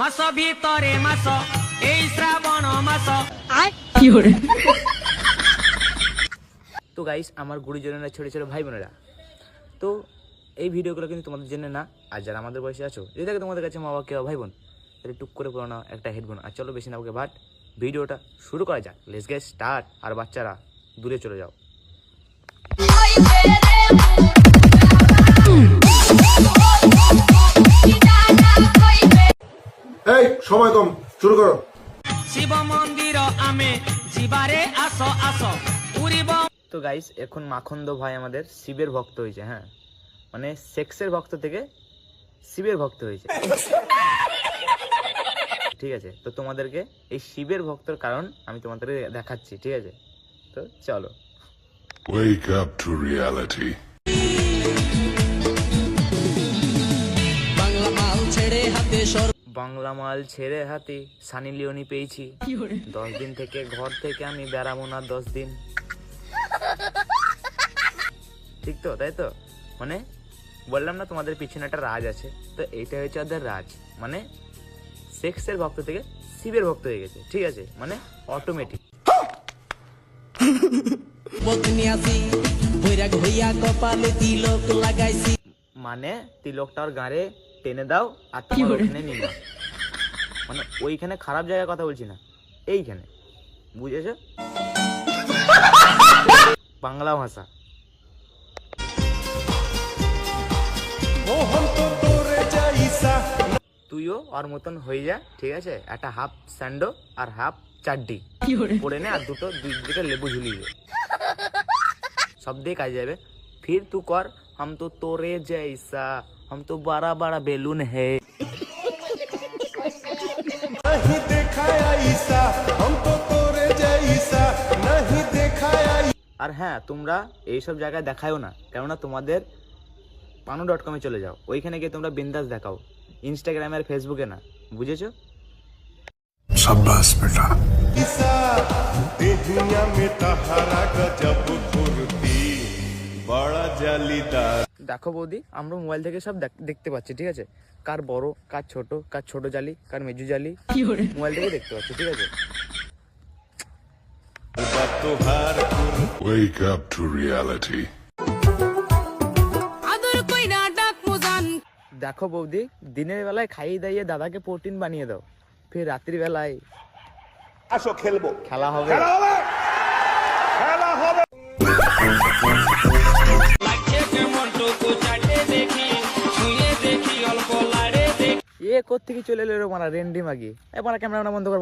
মাস ভিতরে মাস এই শ্রাবণ মাস। তো গাইস, আমার গুরুজনেরা, ছোটো ছোটো ভাই বোনেরা, তো এই ভিডিওগুলো কিন্তু তোমাদের জন্য না। আর যারা আমাদের বয়সে আছো, যদি থাকে তোমাদের কাছে মা বাবা কেউ ভাই বোন, তাহলে টুক করে পড়ো না একটা হেডফোন। আর চলো বেশি না ওকে বাট ভিডিওটা শুরু করা যাক। Let's get start. আর বাচ্চারা দূরে চলে যাও। এই সময় কম, শুরু করো। শিব মন্দির আমি জিবারে আসো আসো উড়িব। তো গাইস, এখন মাখন্দ ভাই আমাদের শিবের ভক্ত হয়েছে। হ্যাঁ, মানে সেক্সের ভক্ত থেকে শিবের ভক্ত হয়েছে। ঠিক আছে, তো তোমাদেরকে এই শিবের ভক্তর কারণ আমি তোমাদেরকে দেখাচ্ছি। ঠিক আছে, তো চলো। Wake up to reality. Bangla মাল ছেড়ে হাতে সানি লিওনি পেয়েছি। 10 দিন থেকে ঘর থেকে আমি বেড়াবো না 10 দিন। ঠিক তো, তাই তো? মানে বললাম না তোমাদের পিছনে একটা রাজ আছে, তো এইটা হচ্ছে ওদের রাজ। মানে সেক্সের ভক্ত থেকে শিবের ভক্ত হয়ে গেছে। ঠিক আছে, মানে অটোমেটিক। মানে তিলকটা ওর গাঁড়ে টেনে দাও আর তোমার ওখানে নিয়ে নাও। মানে ওইখানে খারাপ জায়গায় কথা বলছি না, এইখানে, বুঝেছো? বাংলা ভাষা। তুইও ওর মতন হয়ে যা। ঠিক আছে, একটা হাফ স্যান্ডো আর হাফ চাড্ডি পরে নে, আর দুই দিকে লেবু ঝুলিয়ে দে, সব দিয়ে কাজ যাবে। ফির তু কর हम तो तोरे जैसा, हम तो बड़ा बड़ा बेलून है। नहीं देखा ऐसा, हम तो तोरे जैसा नहीं देखा। আর হ্যাঁ, তোমরা এইসব জায়গায় দেখাও না, কেননা তোমাদের panu.com চলে যাও, ওইখানে গিয়ে তোমরা বিন্দাস দেখাও, ইনস্টাগ্রামে আর ফেসবুকে না। বুঝেছো? शाबाश बेटा। दुनिया में तहरा गजब फुर्ती बड़ा जालीदार। দেখো বৌদি, আমরা মোবাইল থেকে সব দেখতে পাচ্ছি। ঠিক আছে, কার বড়, কার ছোট জালি, কার মেজু জালি, মোবাইল থেকে দেখতে পাচ্ছি। ঠিক আছে, Wake up to reality. দেখো বৌদি, দিনের বেলায় খাইয়ে দাইয়ে দাদাকে প্রোটিন বানিয়ে দাও, ফির রাত্রি বেলায় আসো খেলবো, খেলা হবে। এ কোত্থেকে চলে এলো মারা রেন্ডি মাগি। এবার ক্যামেরা বন্ধ কর।